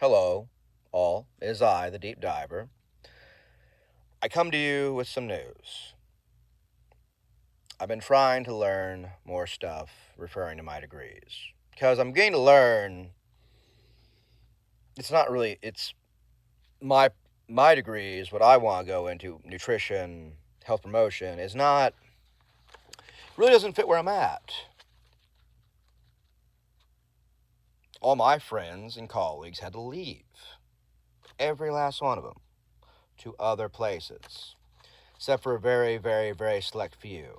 Hello, all. It is I, the Deep Diver. I come to you with some news. I've been trying to learn more stuff referring to my degrees. Because I'm getting to learn, it's not really, it's my my degrees, what I want to go into, nutrition, health promotion, is not, really doesn't fit where I'm at. All my friends and colleagues had to leave. Every last one of them. To other places. Except for a very, very, very select few.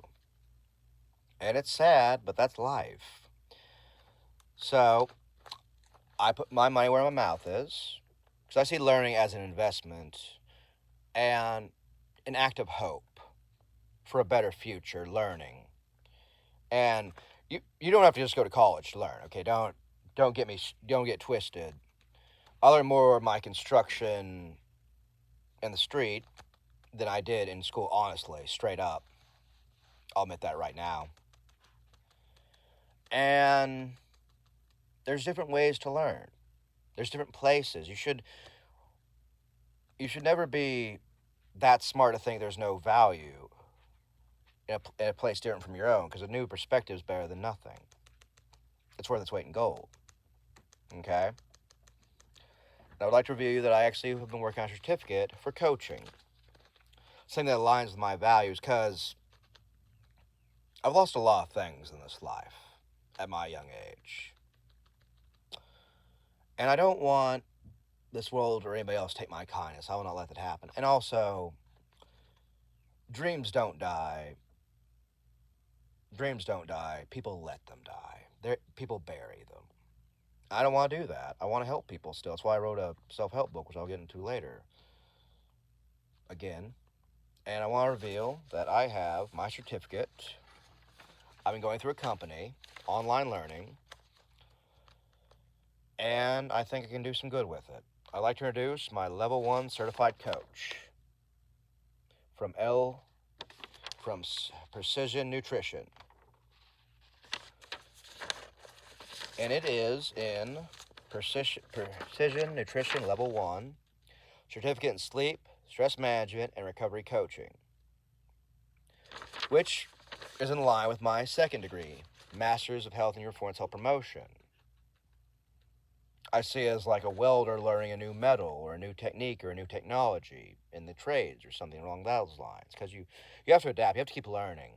And it's sad, but that's life. So, I put my money where my mouth is, because I see learning as an investment and an act of hope for a better future. Learning, and you don't have to just go to college to learn. Okay, don't get twisted. I learned more of my construction in the street than I did in school. Honestly, straight up, I'll admit that right now. And there's different ways to learn. There's different places. You should never be that smart to think there's no value in a place different from your own, because a new perspective is better than nothing. It's worth its weight in gold. Okay? And I would like to review that I actually have been working on a certificate for coaching. Something that aligns with my values, because I've lost a lot of things in this life at my young age. And I don't want this world or anybody else to take my kindness. I will not let that happen. And also, dreams don't die. Dreams don't die. People let them die. People bury them. I don't want to do that. I want to help people still. That's why I wrote a self-help book, which I'll get into later. Again. And I want to reveal that I have my certificate. I've been going through a company, online learning, and I think I can do some good with it. I'd like to introduce my level 1 certified coach from Precision Nutrition. And it is in Precision Nutrition Level 1, Certificate in Sleep, Stress Management, and Recovery Coaching, which is in line with my second degree, Masters of Health and Performance Health Promotion. I see it as like a welder learning a new metal or a new technique or a new technology in the trades or something along those lines, because you have to adapt, you have to keep learning,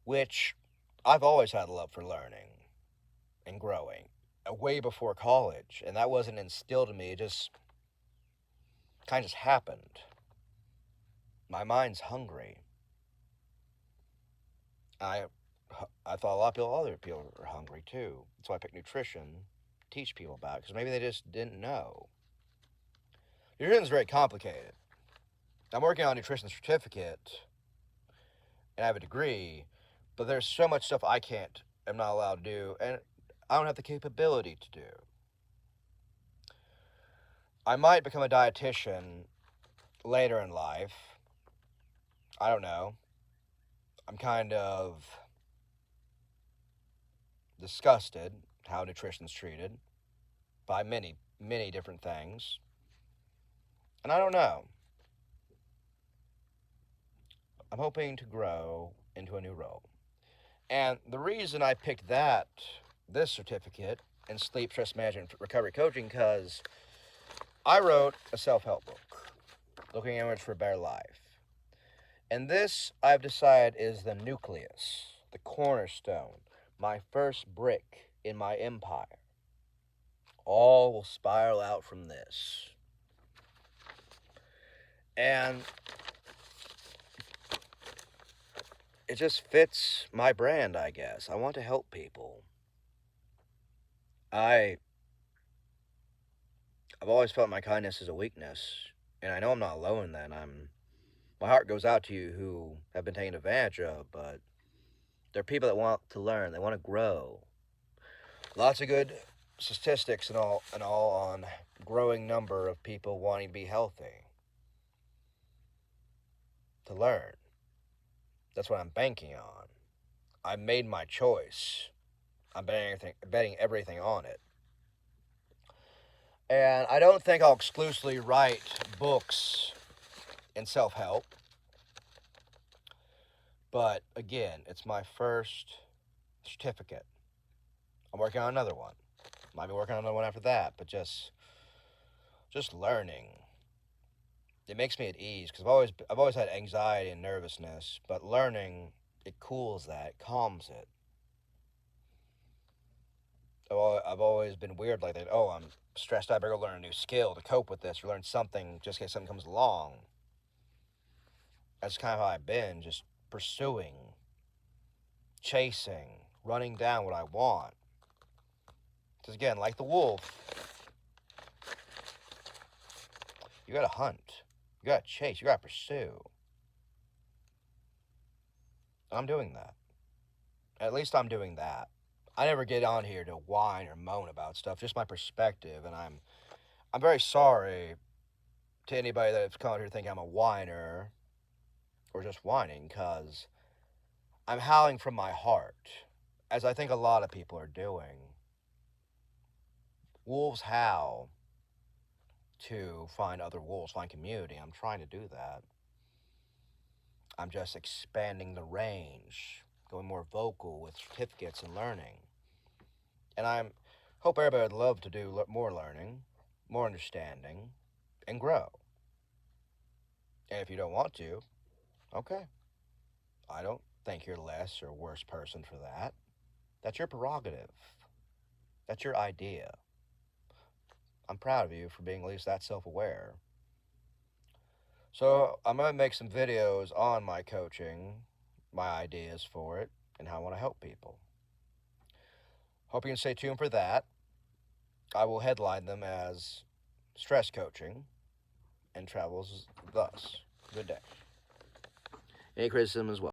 which I've always had a love for learning and growing way before college, and that wasn't instilled in me. It just kind of just happened. My mind's hungry. I thought a lot of other people are hungry too. That's why I picked nutrition to teach people about it, because maybe they just didn't know. Nutrition's very complicated. I'm working on a nutrition certificate, and I have a degree, but there's so much stuff am not allowed to do, and I don't have the capability to do. I might become a dietitian later in life. I don't know. I'm kind of disgusted how nutrition's treated by many, many different things. And I don't know. I'm hoping to grow into a new role. And the reason I picked this certificate in sleep, stress management, recovery coaching, because I wrote a self-help book, Looking Inwards for a Better Life. And this, I've decided, is the nucleus, the cornerstone, my first brick in my empire. All will spiral out from this. And it just fits my brand, I guess. I want to help people. I've always felt my kindness is a weakness, and I know I'm not alone in that. My heart goes out to you who have been taken advantage of, but there are people that want to learn, they want to grow. Lots of good statistics and all on growing number of people wanting to be healthy, to learn. That's what I'm banking on. I made my choice. I'm betting everything on it. And I don't think I'll exclusively write books in self-help. But again, it's my first certificate. I'm working on another one. Might be working on another one after that, but just learning. It makes me at ease because I've always had anxiety and nervousness, but learning, it cools that, it calms it. I've always been weird like that. Oh, I'm stressed out. I better go learn a new skill to cope with this, or learn something just in case something comes along. That's kind of how I've been, just pursuing, chasing, running down what I want. Because again, like the wolf, you gotta hunt, you gotta chase, you gotta pursue. I'm doing that. At least I'm doing that. I never get on here to whine or moan about stuff, just my perspective, and I'm very sorry to anybody that's come out here thinking I'm a whiner or just whining, because I'm howling from my heart, as I think a lot of people are doing. Wolves howl to find other wolves, find community. I'm trying to do that. I'm just expanding the range, going more vocal with certificates and learning. And I hope everybody would love to do more learning, more understanding, and grow. And if you don't want to, okay. I don't think you're less or worse person for that. That's your prerogative. That's your idea. I'm proud of you for being at least that self-aware. So I'm going to make some videos on my coaching, my ideas for it, and how I want to help people. Hope you can stay tuned for that. I will headline them as stress coaching and travels thus. Good day. Any criticism as well.